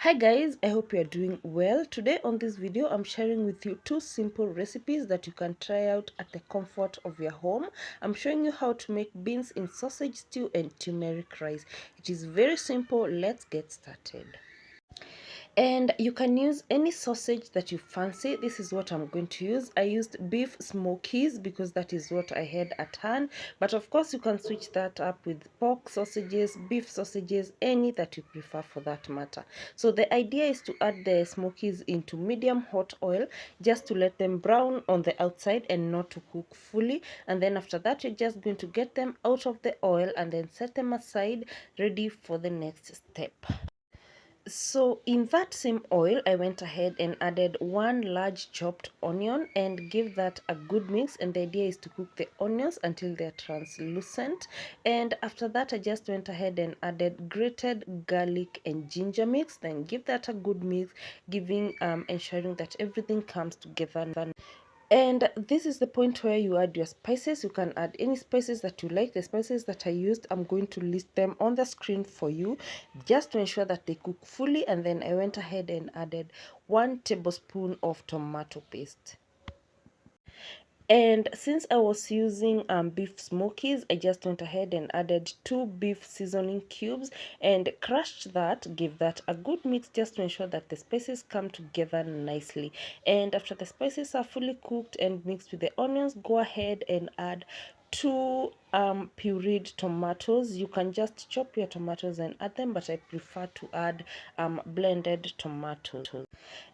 Hi guys, I hope you are doing well. Today on this video, I'm sharing with you two simple recipes that you can try out at the comfort of your home. I'm showing you how to make beans in sausage stew and turmeric rice. It is very simple. Let's get started. And you can use any sausage that you fancy. This is what I'm going to use. I used beef smokies because that is what I had at hand, but of course you can switch that up with pork sausages, beef sausages, any that you prefer for that matter. So the idea is to add the smokies into medium hot oil just to let them brown on the outside and not to cook fully, and then after that you're just going to get them out of the oil and then set them aside ready for the next step. So in that same oil, I went ahead and added one large chopped onion and give that a good mix. And the idea is to cook the onions until they're translucent. And after that, I just went ahead and added grated garlic and ginger mix. Then give that a good mix, ensuring that everything comes together. And this is the point where you add your spices. You can add any spices that you like. The spices that I used, I'm going to list them on the screen for you just to ensure that they cook fully. And then I went ahead and added 1 tablespoon of tomato paste. And since I was using beef smokies, I just went ahead and added 2 beef seasoning cubes and crushed that, give that a good mix just to ensure that the spices come together nicely. And after the spices are fully cooked and mixed with the onions, go ahead and add 2 pureed tomatoes. You can just chop your tomatoes and add them, but I prefer to add blended tomatoes.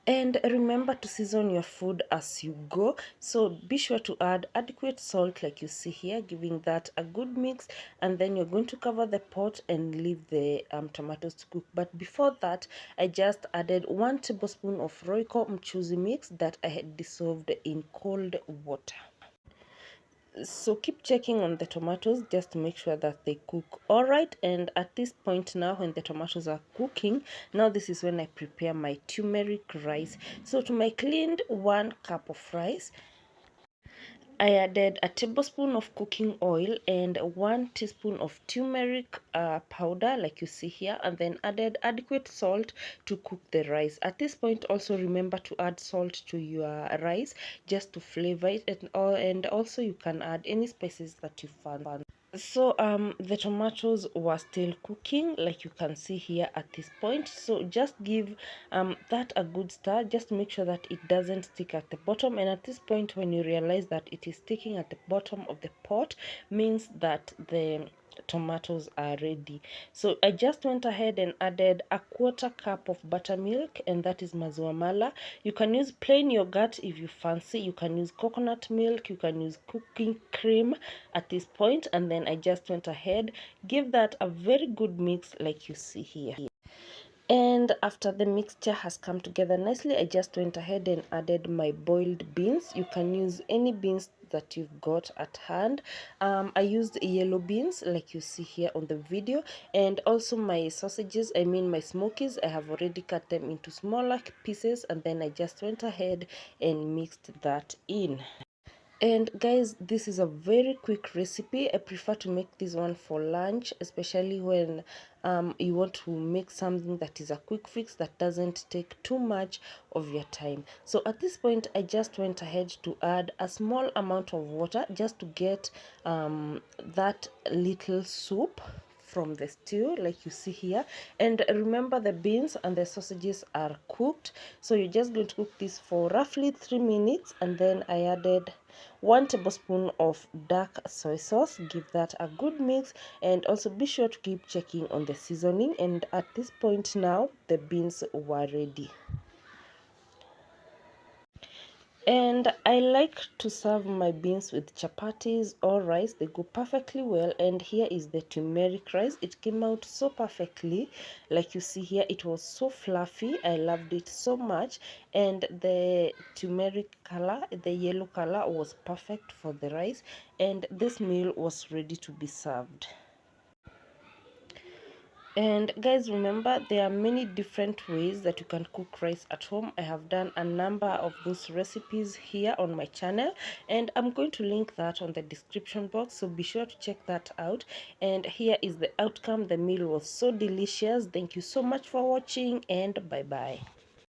And remember to season your food as you go, so be sure to add adequate salt like you see here, giving that a good mix. And then you're going to cover the pot and leave the tomatoes to cook. But before that, I just added 1 tablespoon of Royco mchuzi mix that I had dissolved in cold water. So keep checking on the tomatoes just to make sure that they cook all right. And at this point now, when the tomatoes are cooking, now this is when I prepare my turmeric rice. So to my cleaned 1 cup of rice, I added a tablespoon of cooking oil and 1 teaspoon of turmeric powder like you see here, and then added adequate salt to cook the rice. At this point, also remember to add salt to your rice just to flavor it, and also you can add any spices that you find. So the tomatoes were still cooking like you can see here at this point, so just give that a good stir just to make sure that it doesn't stick at the bottom. And at this point, when you realize that it is sticking at the bottom of the pot, means that the tomatoes are ready. So I just went ahead and added a 1/4 cup of buttermilk, and that is maziwa mala. You can use plain yogurt if you fancy. You can use coconut milk, you can use cooking cream at this point. And then I just went ahead, give that a very good mix like you see here. And after the mixture has come together nicely, I just went ahead and added my boiled beans. You can use any beans that you've got at hand. I used yellow beans like you see here on the video, and also my sausages, I mean my smokies, I have already cut them into smaller pieces, and then I just went ahead and mixed that in. And guys, this is a very quick recipe. I prefer to make this one for lunch, especially when you want to make something that is a quick fix that doesn't take too much of your time. So at this point, I just went ahead to add a small amount of water just to get that little soup from the stew like you see here. And remember, the beans and the sausages are cooked, so you're just going to cook this for roughly 3 minutes. And then I added 1 tablespoon of dark soy sauce, give that a good mix, and also be sure to keep checking on the seasoning. And at this point now, the beans were ready. And I like to serve my beans with chapatis or rice. They go perfectly well. And here is the turmeric rice. It came out so perfectly. Like you see here, it was so fluffy. I loved it so much. And the turmeric color, the yellow color, was perfect for the rice. And this meal was ready to be served. And guys, remember there are many different ways that you can cook rice at home. I have done a number of those recipes here on my channel, and I'm going to link that on the description box, so be sure to check that out. And here is the outcome. The meal was so delicious. Thank you so much for watching, and bye bye.